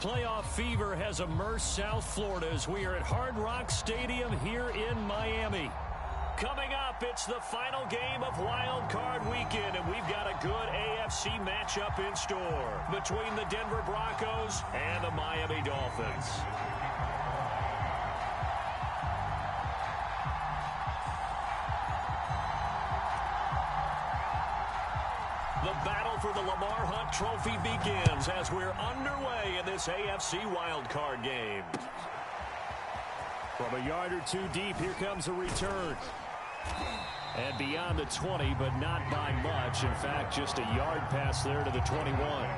Playoff fever has immersed South Florida as we are at Hard Rock Stadium here in Miami. Coming up, it's the final game of Wild Card Weekend, and we've got a good AFC matchup in store between the Denver Broncos and the Miami Dolphins. The battle for the Lamar Hunt Trophy begins as we're underway in this AFC wildcard game. From a yard or two deep, here comes a return. And beyond the 20, but not by much. In fact, just a yard pass there to the 21.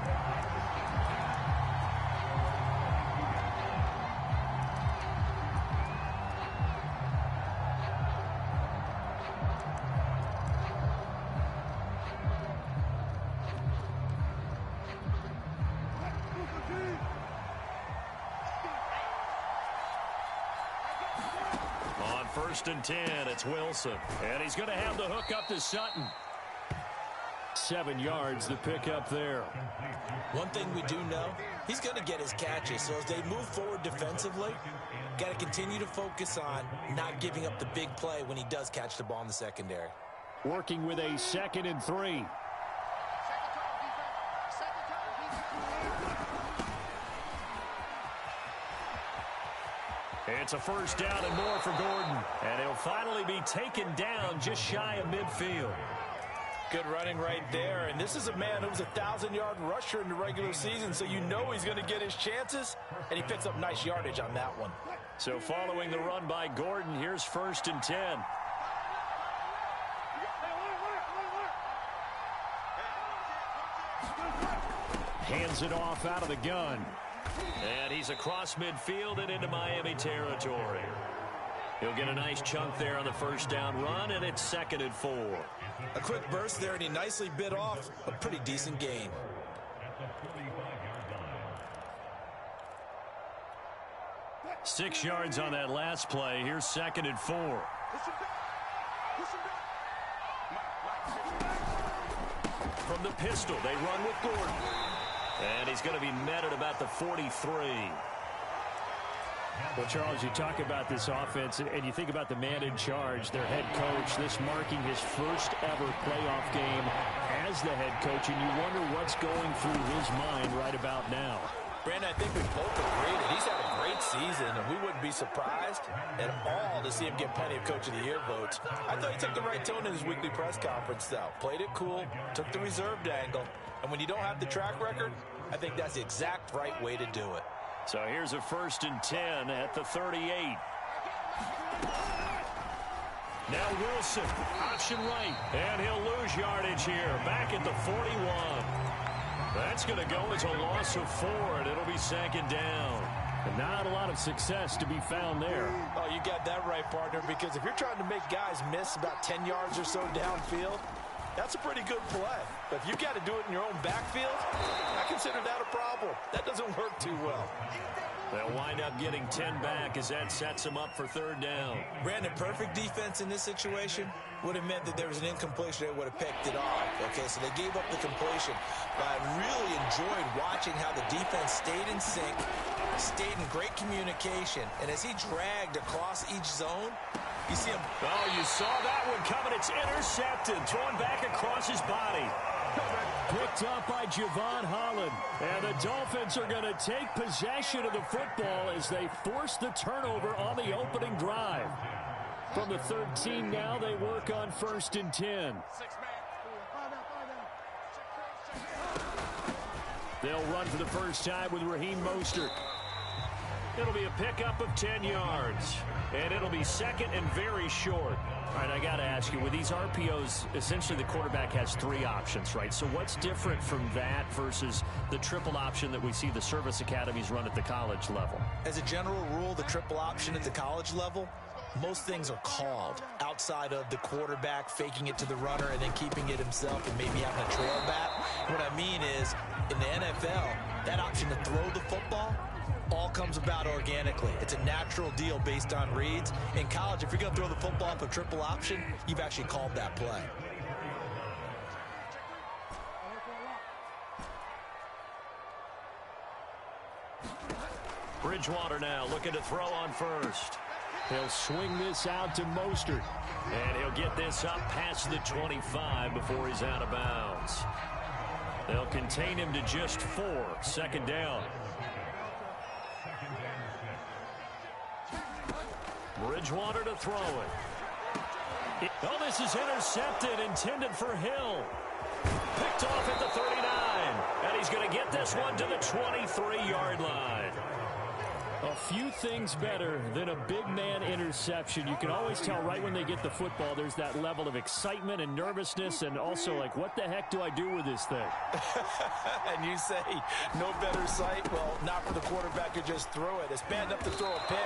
First and 10, it's Wilson. And he's going to have the hook up to Sutton. 7 yards, the pickup there. One thing we do know, he's going to get his catches. So as they move forward defensively, got to continue to focus on not giving up the big play when he does catch the ball in the secondary. Working with a 2nd and 3. It's a first down and more for Gordon. And he'll finally be taken down just shy of midfield. Good running right there. And this is a man who was a 1,000-yard rusher in the regular season, so you know he's going to get his chances. And he picks up nice yardage on that one. So following the run by Gordon, here's first and 10. Hands it off out of the gun. And he's across midfield and into Miami territory. He'll get a nice chunk there on the first down run, and it's 2nd and 4. A quick burst there, and he nicely bit off a pretty decent gain. Six yards on that last play. Here's 2nd and 4. From the pistol, they run with Gordon. And he's going to be met at about the 43. Well, Charles, you talk about this offense, and you think about the man in charge, their head coach, this marking his first ever playoff game as the head coach, and you wonder what's going through his mind right about now. Brandon, I think we both agree that he's had a great season, and we wouldn't be surprised at all to see him get plenty of Coach of the Year votes. I thought he took the right tone in his weekly press conference, though. Played it cool, took the reserved angle, and when you don't have the track record, I think that's the exact right way to do it. So here's a first and 10 at the 38. Now Wilson, option right, and he'll lose yardage here, back at the 41. That's going to go as a loss of 4, and it'll be 2nd down. And not a lot of success to be found there. Oh, you got that right, partner, because if you're trying to make guys miss about 10 yards or so downfield, that's a pretty good play. But if you've got to do it in your own backfield, I consider that a problem. That doesn't work too well. They'll wind up getting 10 back as that sets them up for 3rd down. Brandon, perfect defense in this situation would have meant that there was an incompletion. They would have picked it off. Okay, so they gave up the completion. But I really enjoyed watching how the defense stayed in sync, stayed in great communication. And as he dragged across each zone, you see him. Oh, you saw that one coming. It's intercepted. Thrown back across his body. Picked up by Javon Holland. And the Dolphins are going to take possession of the football as they force the turnover on the opening drive. From the 13 now, they work on first and 10. They'll run for the first time with Raheem Mostert. It'll be a pickup of 10 yards. And it'll be 2nd and very short. All right, I got to ask you, with these RPOs, essentially the quarterback has 3 options, right? So what's different from that versus the triple option that we see the service academies run at the college level? As a general rule, the triple option at the college level, most things are called outside of the quarterback faking it to the runner and then keeping it himself and maybe having a trail back. What I mean is, in the NFL, that option to throw the football all comes about organically. It's a natural deal based on reads. In college, if you're going to throw the football up a triple option, you've actually called that play. Bridgewater now looking to throw on first. He'll swing this out to Mostert. And he'll get this up past the 25 before he's out of bounds. They'll contain him to just 4. Second down. Bridgewater to throw it. Oh, this is intercepted, intended for Hill. Picked off at the 39. And he's going to get this one to the 23-yard line. A few things better than a big man interception. You can always tell right when they get the football, there's that level of excitement and nervousness, and also like, what the heck do I do with this thing? And you say, no better sight? Well, not for the quarterback to just throw it. It's bad enough to throw a pick.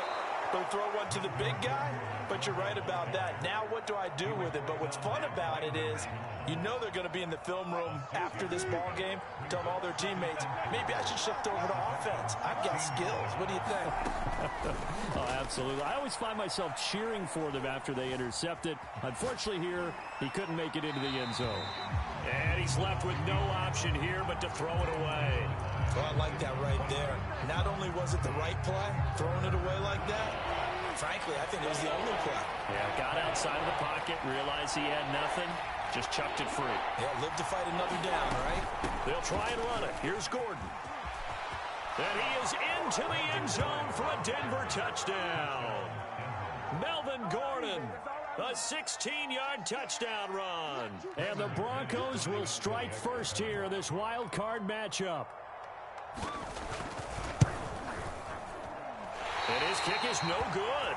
Don't throw one to the big guy, but you're right about that. Now what do I do with it? But what's fun about it is you know they're going to be in the film room after this ball game, telling all their teammates, maybe I should shift over to offense. I've got skills. What do you think? Oh, absolutely. I always find myself cheering for them after they intercept it. Unfortunately here, he couldn't make it into the end zone. And he's left with no option here but to throw it away. Well, I like that right there. Not only was it the right play, throwing it away like that, frankly, I think it was the only play. Yeah, got outside of the pocket, realized he had nothing, just chucked it free. Yeah, live to fight another down, right? They'll try and run it. Here's Gordon. And he is into the end zone for a Denver touchdown. Melvin Gordon, a 16-yard touchdown run. And the Broncos will strike first here in this wild card matchup. And his kick is no good.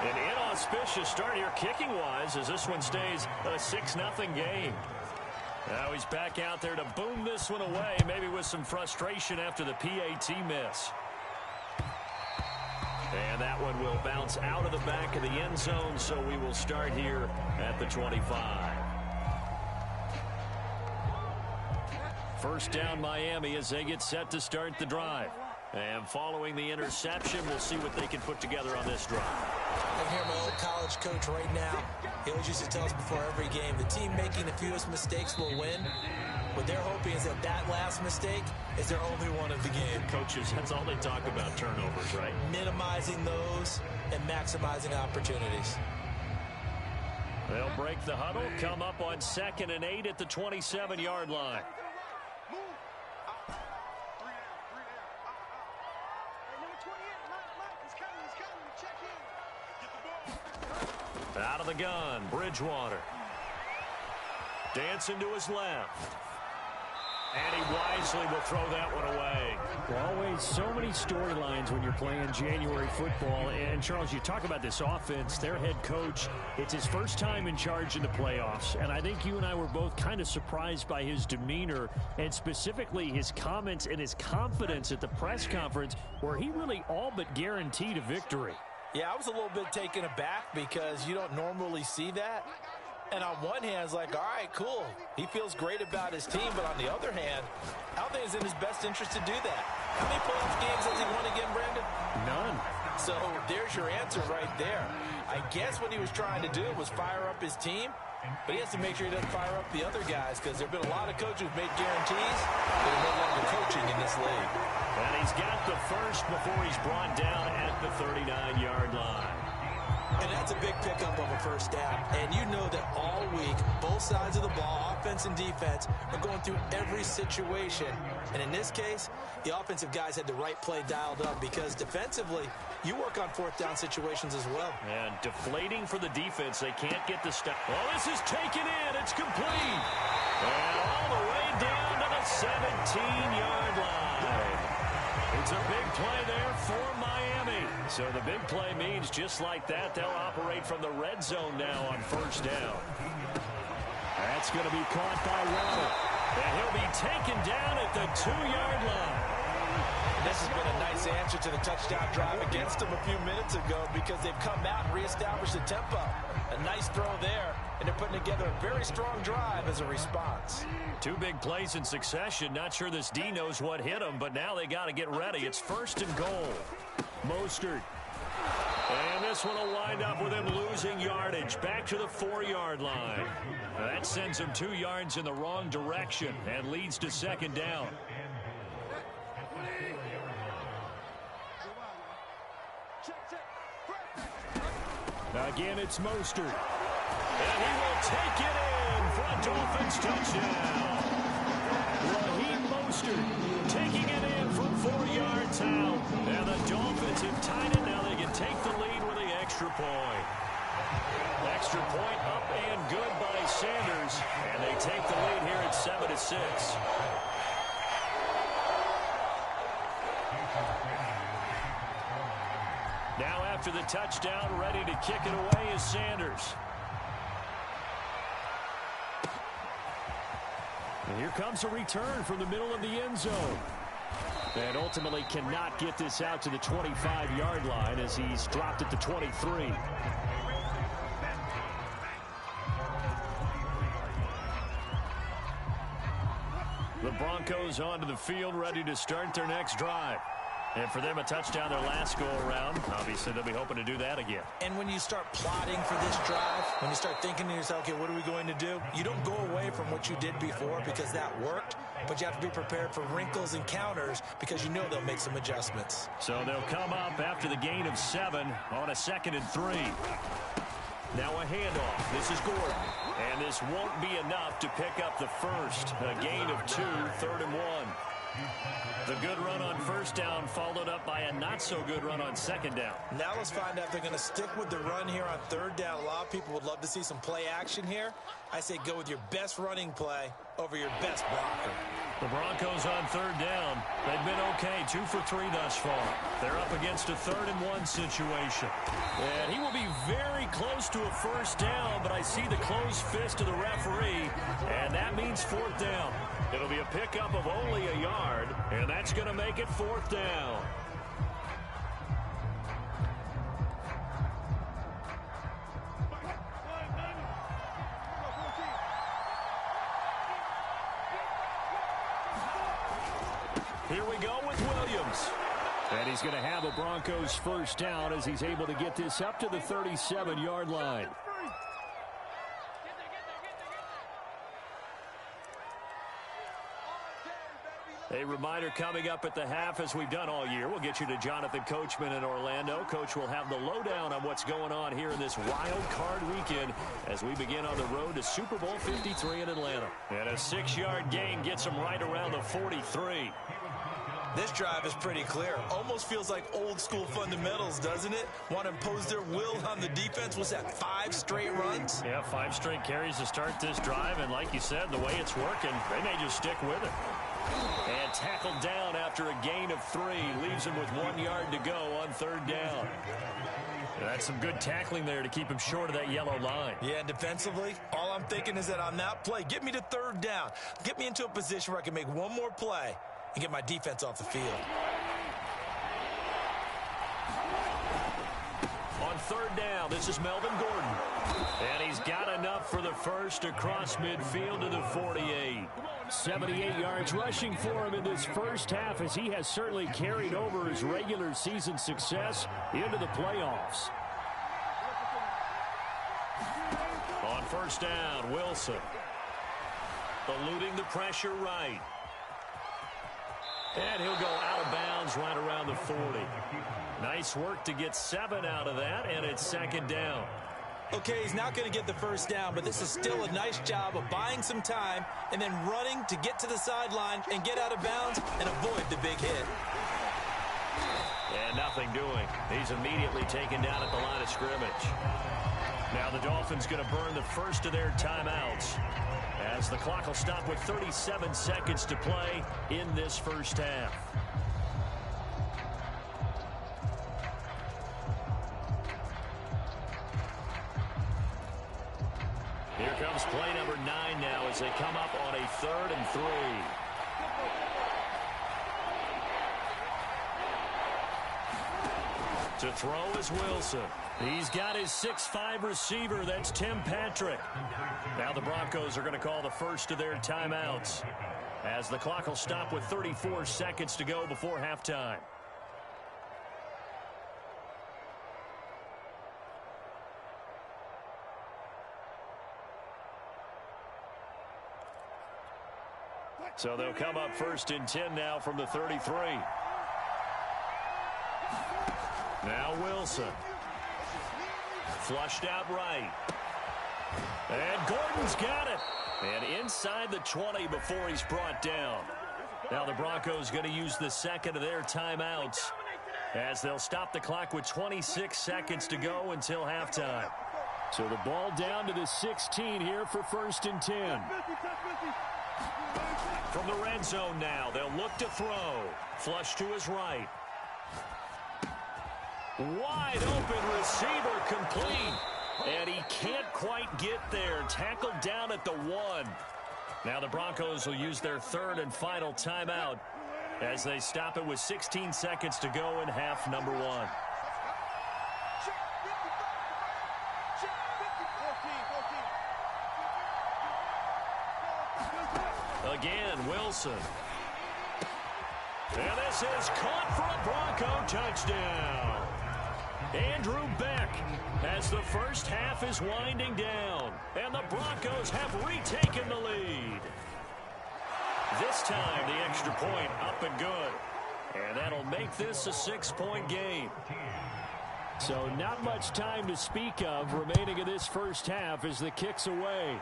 An inauspicious start here kicking-wise as this one stays a 6-0 game. Now he's back out there to boom this one away, maybe with some frustration after the PAT miss. And that one will bounce out of the back of the end zone, so we will start here at the 25. First down Miami as they get set to start the drive. And following the interception, we'll see what they can put together on this drive. I hear my old college coach right now. He always used to tell us before every game, the team making the fewest mistakes will win. What they're hoping is that that last mistake is their only one of the game. Coaches, that's all they talk about, turnovers, right? Minimizing those and maximizing opportunities. They'll break the huddle, come up on 2nd and 8 at the 27-yard line. Out of the gun, Bridgewater. Dancing to his left. And he wisely will throw that one away. Always so many storylines when you're playing January football. And, Charles, you talk about this offense, their head coach, it's his first time in charge in the playoffs. And I think you and I were both kind of surprised by his demeanor and specifically his comments and his confidence at the press conference where he really all but guaranteed a victory. Yeah, I was a little bit taken aback because you don't normally see that. And on one hand, it's like, all right, cool. He feels great about his team. But on the other hand, I don't think it's in his best interest to do that. How many playoff games has he won again, Brandon? None. So there's your answer right there. I guess what he was trying to do was fire up his team. But he has to make sure he doesn't fire up the other guys because there have been a lot of coaches who've made guarantees that are no longer coaching in this league. And he's got the first before he's brought down at the 39-yard line. And that's a big pickup of a first down. And you know that all week, both sides of the ball, offense and defense, are going through every situation. And in this case, the offensive guys had the right play dialed up because defensively, you work on 4th down situations as well. And deflating for the defense. They can't get the stop. Well, this is taken in. It's complete. And all the way down to the 17-yard line. It's a big play there for Miami. So the big play means just like that, they'll operate from the red zone now on first down. That's going to be caught by Waddle. And he'll be taken down at the 2-yard line. This has been a nice answer to the touchdown drive against them a few minutes ago because they've come out and reestablished the tempo. A nice throw there, and they're putting together a very strong drive as a response. 2 big plays in succession. Not sure this D knows what hit him, but now they got to get ready. It's 1st and goal. Mostert. And this one will wind up with him losing yardage back to the 4-yard line. That sends him 2 yards in the wrong direction and leads to 2nd down. Again, it's Mostert. And he will take it in for a Dolphins touchdown. Raheem Mostert taking it in from 4 yards out. And the Dolphins have tied it. Now they can take the lead with the extra point. Extra point up and good by Sanders. And they take the lead here at 7-6. Now after the touchdown, ready to kick it away is Sanders. And here comes a return from the middle of the end zone. And ultimately cannot get this out to the 25-yard line as he's dropped at the 23. The Broncos onto the field, ready to start their next drive. And for them, a touchdown their last go-around. Obviously, they'll be hoping to do that again. And when you start plotting for this drive, when you start thinking to yourself, okay, what are we going to do? You don't go away from what you did before because that worked, but you have to be prepared for wrinkles and counters because you know they'll make some adjustments. So they'll come up after the gain of 7 on a 2nd and 3. Now a handoff. This is Gordon. And this won't be enough to pick up the first. A gain of 2, 3rd and 1. The good run on first down followed up by a not-so-good run on 2nd down. Now let's find out if they're going to stick with the run here on 3rd down. A lot of people would love to see some play action here. I say go with your best running play over your best blocker. The Broncos on 3rd down. They've been okay, 2 for 3 thus far. They're up against a 3rd and 1 situation. And he will be very close to a first down, but I see the closed fist of the referee, and that means 4th down. It'll be a pickup of only a yard, and that's going to make it 4th down. Here we go with Williams. And he's going to have a Broncos first down as he's able to get this up to the 37-yard line. A reminder coming up at the half, as we've done all year. We'll get you to Jonathan Coachman in Orlando. Coach will have the lowdown on what's going on here in this wild card weekend as we begin on the road to Super Bowl 53 in Atlanta. And a 6-yard gain gets them right around the 43. This drive is pretty clear. Almost feels like old school fundamentals, doesn't it? Want to impose their will on the defense. Was that 5 straight runs? Yeah, 5 straight carries to start this drive. And like you said, the way it's working, they may just stick with it. And tackled down after a gain of 3. Leaves him with 1 yard to go on 3rd down. That's some good tackling there to keep him short of that yellow line. Yeah, and defensively, all I'm thinking is that on that play, get me to 3rd down. Get me into a position where I can make one more play and get my defense off the field. On 3rd down, this is Melvin Gordon. And he's got enough for the first across midfield to the 48. 78 yards rushing for him in this first half, as he has certainly carried over his regular season success into the playoffs. On 1st down, Wilson. Eluding the pressure right. And he'll go out of bounds right around the 40. Nice work to get 7 out of that, and it's 2nd down. Okay, he's not going to get the first down, but this is still a nice job of buying some time and then running to get to the sideline and get out of bounds and avoid the big hit. And nothing doing. He's immediately taken down at the line of scrimmage. Now the Dolphins going to burn the first of their timeouts, as the clock will stop with 37 seconds to play in this first half. Here comes play number 9 now as they come up on a 3rd and 3. To throw is Wilson. He's got his 6'5" receiver. That's Tim Patrick. Now the Broncos are going to call the first of their timeouts, as the clock will stop with 34 seconds to go before halftime. So they'll come up 1st and 10 now from the 33. Now Wilson. Flushed out right. And Gordon's got it. And inside the 20 before he's brought down. Now the Broncos going to use the second of their timeouts as they'll stop the clock with 26 seconds to go until halftime. So the ball down to the 16 here for 1st and 10. From the red zone now, they'll look to throw. Flush to his right. Wide open receiver complete. And he can't quite get there. Tackled down at the 1. Now the Broncos will use their third and final timeout as they stop it with 16 seconds to go in half number 1. Again, Wilson. And this is caught for a Bronco touchdown. Andrew Beck as the first half is winding down. And the Broncos have retaken the lead. This time the extra point up and good. And that'll make this a 6-point game. So not much time to speak of remaining in this first half as the kick's away.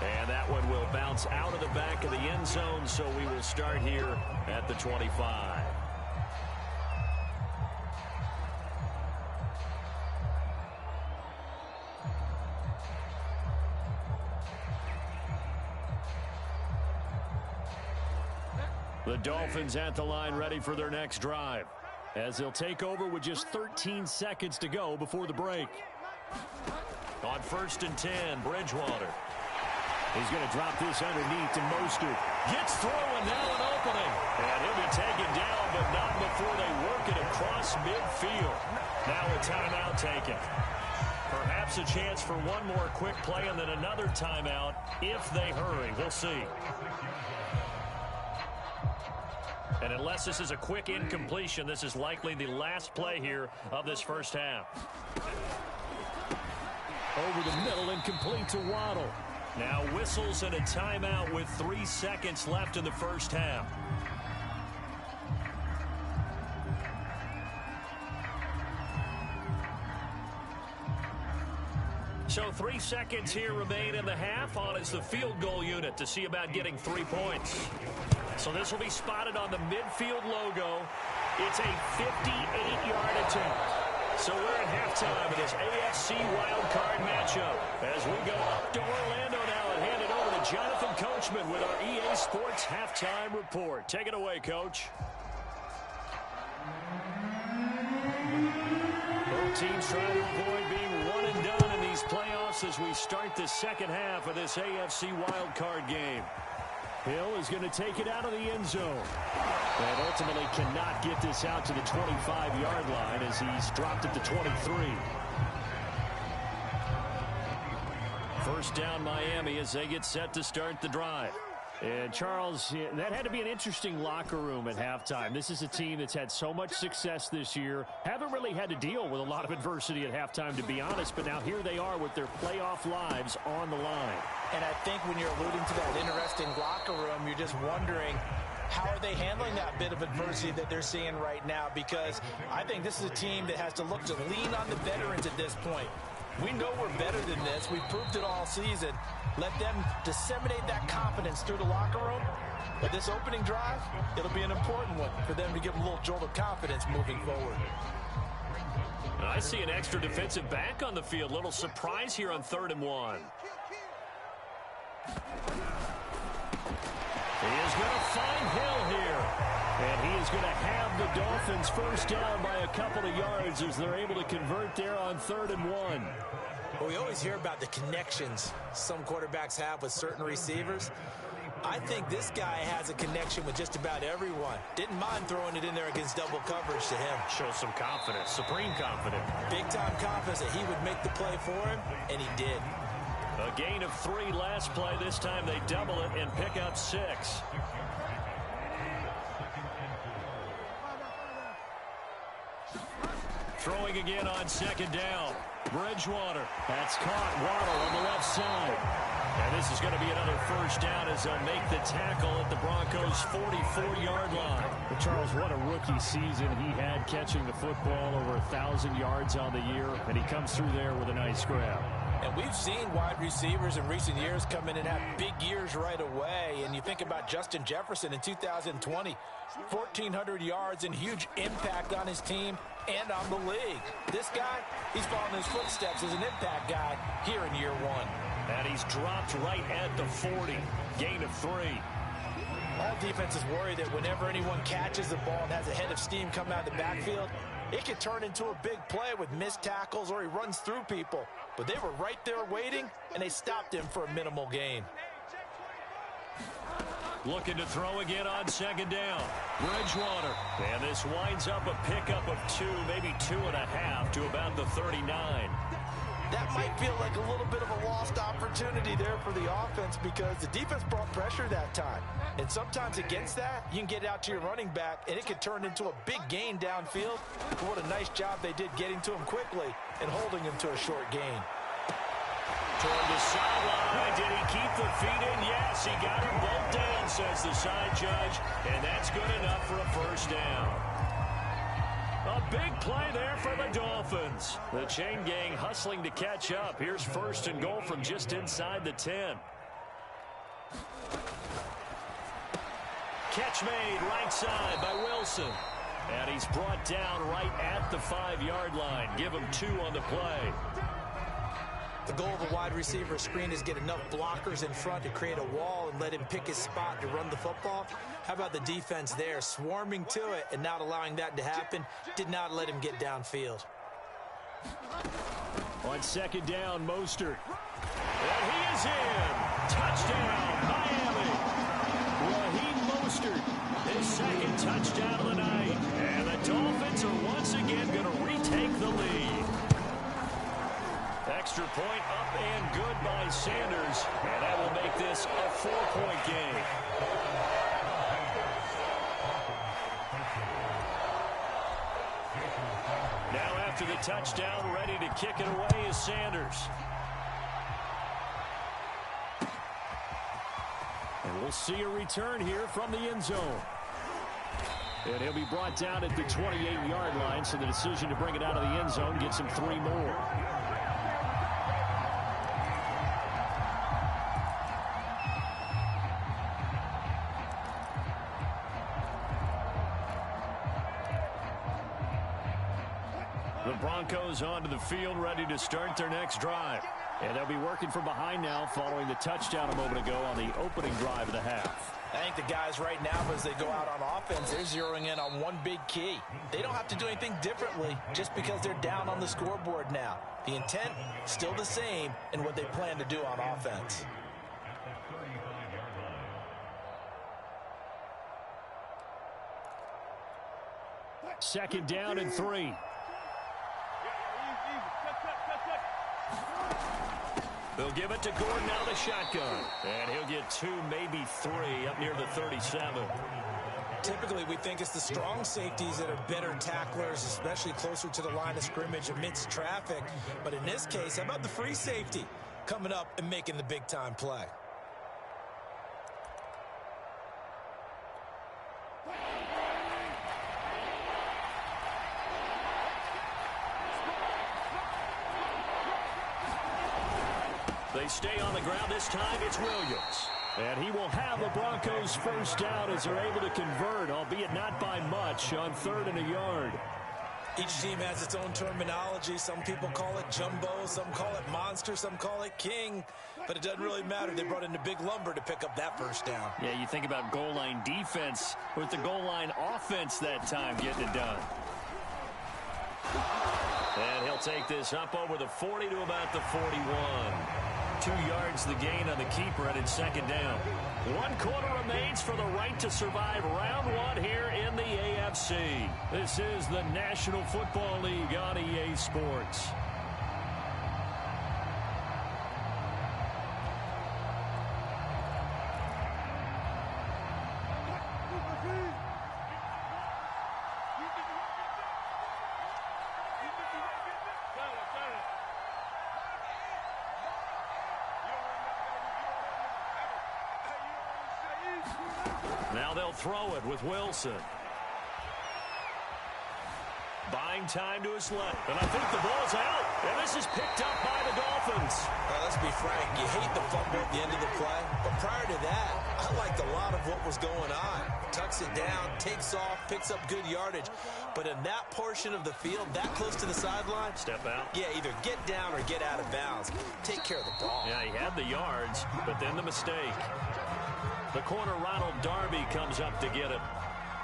And that one will bounce out of the back of the end zone, so we will start here at the 25. The Dolphins at the line ready for their next drive as they'll take over with just 13 seconds to go before the break. On 1st and 10, Bridgewater. He's going to drop this underneath to Mostert. Gets through and now an opening. And he'll be taken down, but not before they work it across midfield. Now a timeout taken. Perhaps a chance for one more quick play and then another timeout if they hurry. We'll see. And unless this is a quick incompletion, this is likely the last play here of this first half. Over the middle and complete to Waddle. Now whistles and a timeout with 3 seconds left in the first half. So 3 seconds here remain in the half. On is the field goal unit to see about getting 3 points. So this will be spotted on the midfield logo. It's a 58-yard attempt. So we're at halftime of this AFC wildcard matchup as we go up to Orlando now and hand it over to Jonathan Coachman with our EA Sports halftime report. Take it away, Coach. Both teams trying to avoid being one and done in these playoffs as we start the second half of this AFC wildcard game. Hill is going to take it out of the end zone. And ultimately cannot get this out to the 25-yard line as he's dropped at the 23. First down Miami as they get set to start the drive. And Charles, that had to be an interesting locker room at halftime. This is a team that's had so much success this year. Haven't really had to deal with a lot of adversity at halftime, to be honest. But now here they are with their playoff lives on the line. And I think when you're alluding to that interesting locker room, you're just wondering, how are they handling that bit of adversity that they're seeing right now? Because I think this is a team that has to look to lean on the veterans at this point. We know we're better than this. We've proved it all season. Let them disseminate that confidence through the locker room. But this opening drive, it'll be an important one for them to give them a little jolt of confidence moving forward. I see an extra defensive back on the field. Little surprise here on 3rd and 1. He is going to find Hill here. And he is going to have the Dolphins first down by a couple of yards as they're able to convert there on 3rd and 1. Well, we always hear about the connections some quarterbacks have with certain receivers. I think this guy has a connection with just about everyone. Didn't mind throwing it in there against double coverage to him. Shows some confidence, supreme confidence. Big-time confidence that he would make the play for him, and he did. A gain of 3 last play. This time they double it and pick up 6. Throwing again on second down. Bridgewater. That's caught. Waddle on the left side. And this is going to be another first down as they'll make the tackle at the Broncos' 44-yard line. But Charles, what a rookie season he had, catching the football over 1,000 yards on the year, and he comes through there with a nice grab. And we've seen wide receivers in recent years come in and have big years right away. And you think about Justin Jefferson in 2020, 1,400 yards and huge impact on his team and on the league. This guy, he's following his footsteps as an impact guy here in year one. And he's dropped right at the 40. Gain of 3. All defenses worry that whenever anyone catches the ball and has a head of steam coming out of the backfield, it could turn into a big play with missed tackles or he runs through people. But they were right there waiting, and they stopped him for a minimal gain. Looking to throw again on second down. Bridgewater. And this winds up a pickup of 2, maybe 2.5 to about the 39. That might feel like a little bit of a lost opportunity there for the offense because the defense brought pressure that time. And sometimes against that, you can get out to your running back, and it could turn into a big gain downfield. But what a nice job they did getting to him quickly and holding him to a short gain. Toward the sideline. Did he keep the feet in? Yes, he got them both down, says the side judge. And that's good enough for a first down. A big play there for the Dolphins. The chain gang hustling to catch up. Here's first and goal from just inside the 10. Catch made right side by Wilson. And he's brought down right at the 5-yard line. Give him 2 on the play. The goal of a wide receiver screen is get enough blockers in front to create a wall and let him pick his spot to run the football. How about the defense there, swarming to it and not allowing that to happen? Did not let him get downfield. On second down, Mostert. And he is in. Touchdown, Miami. Raheem Mostert, his second touchdown of the night. And the Dolphins are once again going to retake the lead. Extra point up and good by Sanders. And that will make this a 4-point game. Now after the touchdown, ready to kick it away is Sanders. And we'll see a return here from the end zone. And he'll be brought down at the 28-yard line, so the decision to bring it out of the end zone gets him 3 more. The Broncos onto the field, ready to start their next drive. And they'll be working from behind now following the touchdown a moment ago on the opening drive of the half. I think the guys right now, as they go out on offense, they're zeroing in on one big key. They don't have to do anything differently just because they're down on the scoreboard now. The intent, still the same in what they plan to do on offense. Second down and 3. They'll give it to Gordon out of the shotgun. And he'll get 2, maybe 3 up near the 37. Typically, we think it's the strong safeties that are better tacklers, especially closer to the line of scrimmage amidst traffic. But in this case, how about the free safety coming up and making the big-time play? They stay on the ground. This time it's Williams. And he will have the Broncos first down as they're able to convert, albeit not by much, on 3rd and a yard. Each team has its own terminology. Some people call it jumbo, some call it monster, some call it king. But it doesn't really matter. They brought in the big lumber to pick up that first down. Yeah, you think about goal line defense with the goal line offense that time getting it done. And he'll take this up over the 40 to about the 41. 2 yards the gain on the keeper, and it's second down. 1 quarter remains for the right to survive round 1 here in the AFC. This is the National Football League on EA Sports. Now they'll throw it with Wilson. Buying time to his left. And I think the ball's out. And this is picked up by the Dolphins. Well, let's be frank. You hate the fumble at the end of the play. But prior to that, I liked a lot of what was going on. Tucks it down, takes off, picks up good yardage. But in that portion of the field, that close to the sideline. Step out. Yeah, either get down or get out of bounds. Take care of the ball. Yeah, he had the yards, but then the mistake. The corner, Ronald Darby, comes up to get it.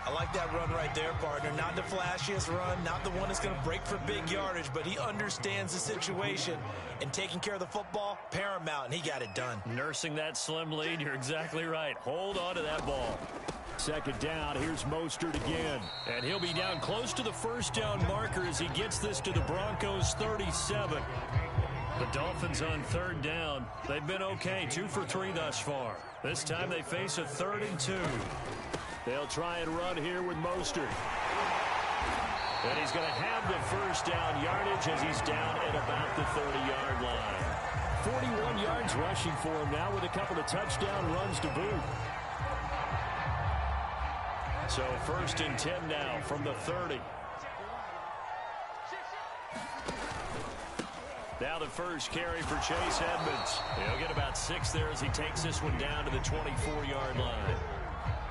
I like that run right there, partner. Not the flashiest run, not the one that's going to break for big yardage, but he understands the situation, and taking care of the football, paramount, and he got it done. Nursing that slim lead, you're exactly right. Hold on to that ball. Second down, here's Mostert again. And he'll be down close to the first down marker as he gets this to the Broncos 37. The Dolphins on third down. They've been okay, 2 for 3 thus far. This time they face a 3rd and 2. They'll try and run here with Mostert. And he's going to have the first down yardage as he's down at about the 30-yard line. 41 yards rushing for him now with a couple of touchdown runs to boot. So 1st and 10 now from the 30. Now the first carry for Chase Edmonds. He'll get about 6 there as he takes this one down to the 24-yard line.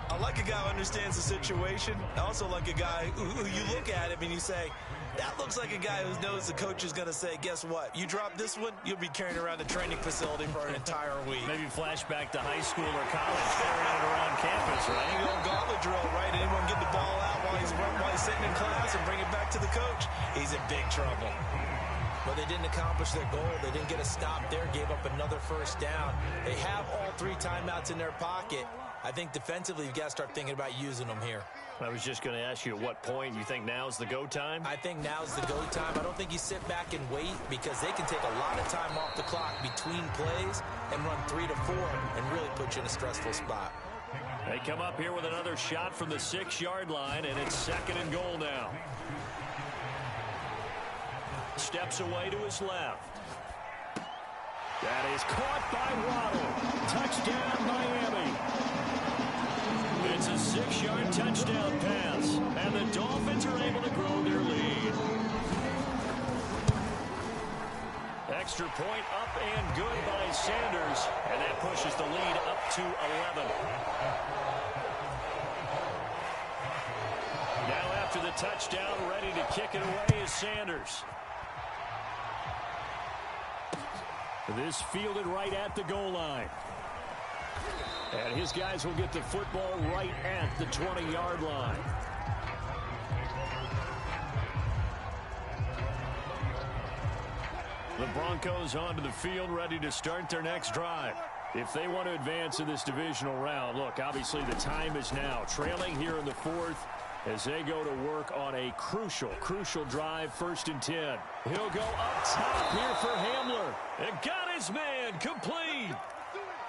I like a guy who understands the situation. I also like a guy who you look at him and you say, that looks like a guy who knows the coach is going to say, guess what? You drop this one, you'll be carrying around the training facility for an entire week. Maybe flashback to high school or college, carrying it around campus, right? The old gauntlet drill, right? Anyone get the ball out while he's sitting in class and bring it back to the coach? He's in big trouble. But they didn't accomplish their goal. They didn't get a stop there, gave up another first down. They have all 3 timeouts in their pocket. I think defensively, you've got to start thinking about using them here. I was just going to ask you at what point you think now's the go time? I think now's the go time. I don't think you sit back and wait because they can take a lot of time off the clock between plays and run 3 to 4 and really put you in a stressful spot. They come up here with another shot from the 6-yard line, and it's 2nd and goal now. Steps away to his left. That is caught by Waddle. Touchdown, Miami. It's a 6-yard touchdown pass, and the Dolphins are able to grow their lead. Extra point up and good by Sanders, and that pushes the lead up to 11. Now after the touchdown, ready to kick it away is Sanders. This fielded right at the goal line. And his guys will get the football right at the 20-yard line. The Broncos onto the field, ready to start their next drive. If they want to advance in this divisional round, look, obviously the time is now. Trailing here in the 4th as they go to work on a crucial drive, 1st and 10. He'll go up top here for Hamler. And got his man complete.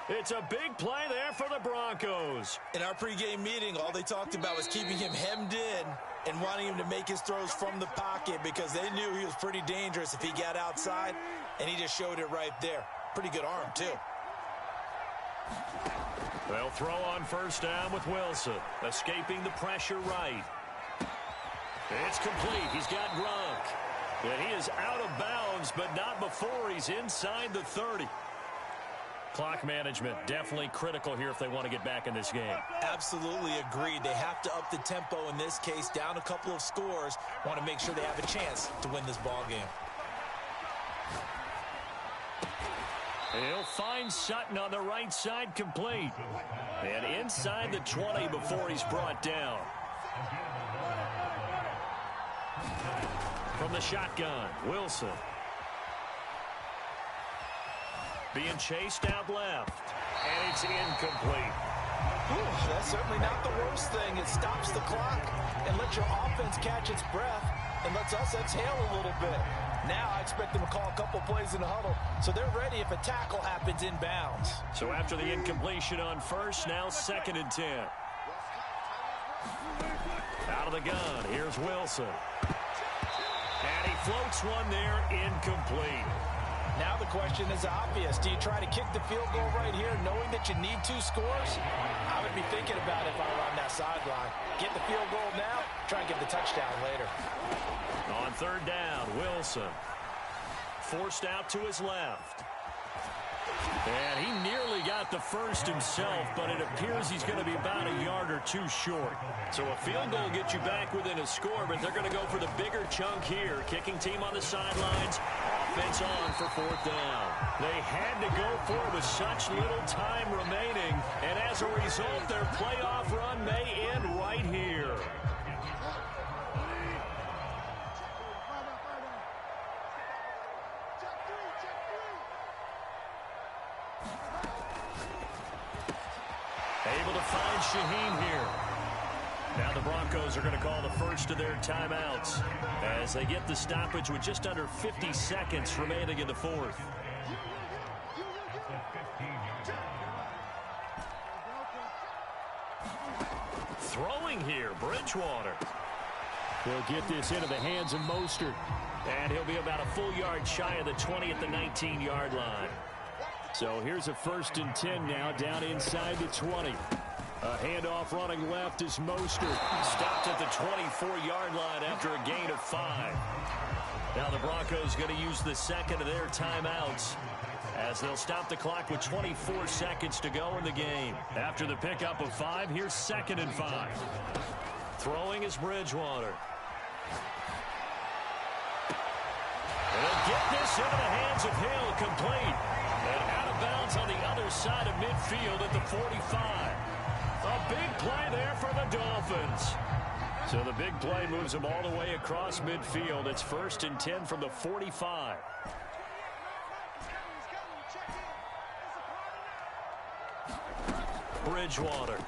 It's a big play there for the Broncos. In our pregame meeting, all they talked about was keeping him hemmed in and wanting him to make his throws from the pocket because they knew he was pretty dangerous if he got outside, and he just showed it right there. Pretty good arm, too. They'll throw on 1st down with Wilson, escaping the pressure right. It's complete. He's got Gronk. And he is out of bounds, but not before he's inside the 30. Clock management definitely critical here if they want to get back in this game. Absolutely agreed. They have to up the tempo in this case, down a couple of scores. Want to make sure they have a chance to win this ball game. He'll find Sutton on the right side complete. And inside the 20 before he's brought down. From the shotgun, Wilson. Being chased out left. And it's incomplete. Ooh, that's certainly not the worst thing. It stops the clock and lets your offense catch its breath and lets us exhale a little bit. Now I expect them to call a couple plays in the huddle, so they're ready if a tackle happens in bounds. So after the incompletion on 1st, now 2nd and 10. Out of the gun, here's Wilson. And he floats one there, incomplete. Now the question is obvious. Do you try to kick the field goal right here knowing that you need 2 scores? I would be thinking about it if I were on that sideline. Get the field goal now, try and get the touchdown later. On 3rd down, Wilson. Forced out to his left. And he nearly got the first himself, but it appears he's going to be about a yard or 2 short. So a field goal gets you back within a score, but they're going to go for the bigger chunk here. Kicking team on the sidelines. Offense on for 4th down. They had to go for it with such little time remaining, and as a result, their playoff run may end right here. Able to find Shaheen here. Now the Broncos are going to call the first of their timeouts as they get the stoppage with just under 50 seconds remaining in the 4th. Throwing here, Bridgewater. They'll get this into the hands of Mostert. And he'll be about a full yard shy of the 20 at the 19-yard line. So here's a 1st and 10 now, down inside the 20. A handoff running left is Mostert. Stopped at the 24-yard line after a gain of 5. Now the Broncos going to use the second of their timeouts as they'll stop the clock with 24 seconds to go in the game. After the pickup of 5, here's 2nd and 5. Throwing is Bridgewater. And they'll get this into the hands of Hill, complete. And out of bounds on the other side of midfield at the 45. A big play there for the Dolphins. So the big play moves them all the way across midfield. It's 1st and 10 from the 45. Bridgewater.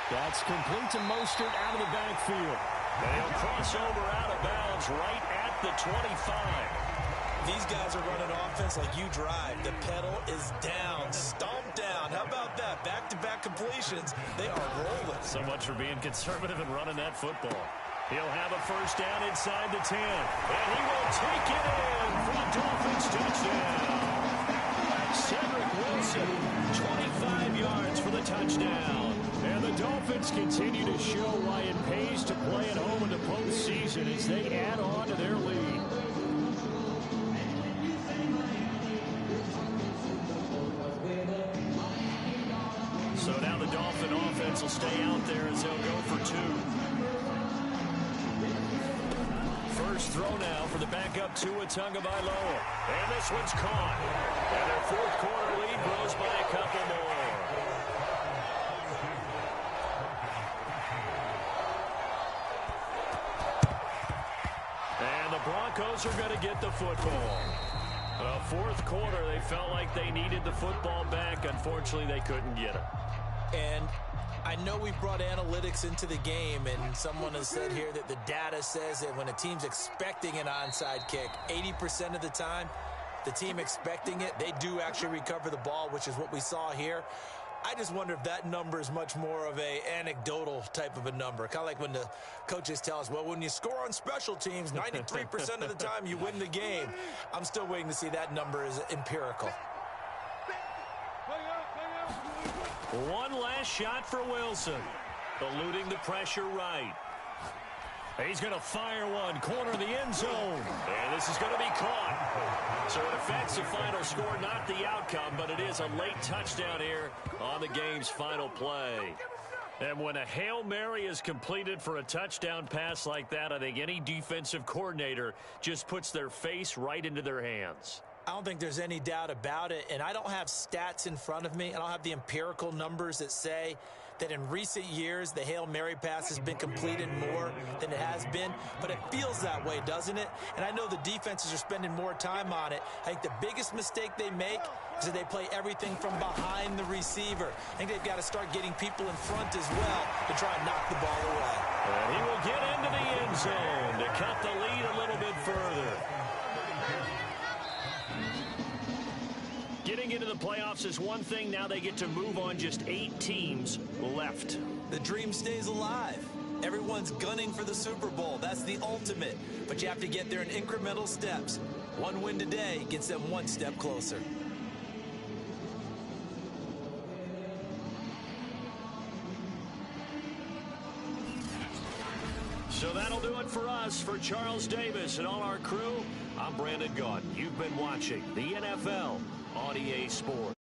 That's complete to Mostert out of the backfield. And he'll cross over out of bounds right at the 25. These guys are running offense like you drive. The pedal is down, stomped down. How about that? Back-to-back completions. They are rolling. So much for being conservative and running that football. He'll have a 1st down inside the 10. And he will take it in for the Dolphins touchdown. Cedric Wilson, 25 yards for the touchdown. And the Dolphins continue to show why it pays to play at home in the postseason as they add on to their lead. So now the Dolphin offense will stay out there as they'll go for 2. First throw now for the backup Tua Tagovailoa. And this one's caught. And their 4th quarter lead grows by a couple more. And the Broncos are going to get the football. 4th quarter, they felt like they needed the football back. Unfortunately, they couldn't get it. And I know we've brought analytics into the game, and someone has said here that the data says that when a team's expecting an onside kick, 80% of the time, the team expecting it, they do actually recover the ball, which is what we saw here. I just wonder if that number is much more of a anecdotal type of a number. Kind of like when the coaches tell us, well, when you score on special teams, 93% of the time you win the game. I'm still waiting to see that number is empirical. One last shot for Wilson. Eluding the pressure right. He's going to fire one. Corner of the end zone. And this is going to be caught. So it affects the final score, not the outcome, but it is a late touchdown here on the game's final play. And when a Hail Mary is completed for a touchdown pass like that, I think any defensive coordinator just puts their face right into their hands. I don't think there's any doubt about it, and I don't have stats in front of me. I don't have the empirical numbers that say that in recent years the Hail Mary pass has been completed more than it has been, but it feels that way, doesn't it? And I know the defenses are spending more time on it. I think the biggest mistake they make is that they play everything from behind the receiver. I think they've got to start getting people in front as well to try and knock the ball away. And he will get into the end zone to cut the lead a little bit further. Getting into the playoffs is one thing. Now they get to move on. Just 8 teams left. The dream stays alive. Everyone's gunning for the Super Bowl. That's the ultimate. But you have to get there in incremental steps. One win today gets them one step closer. So that'll do it for us. For Charles Davis and all our crew, I'm Brandon Gaudin. You've been watching the NFL on EA Sports.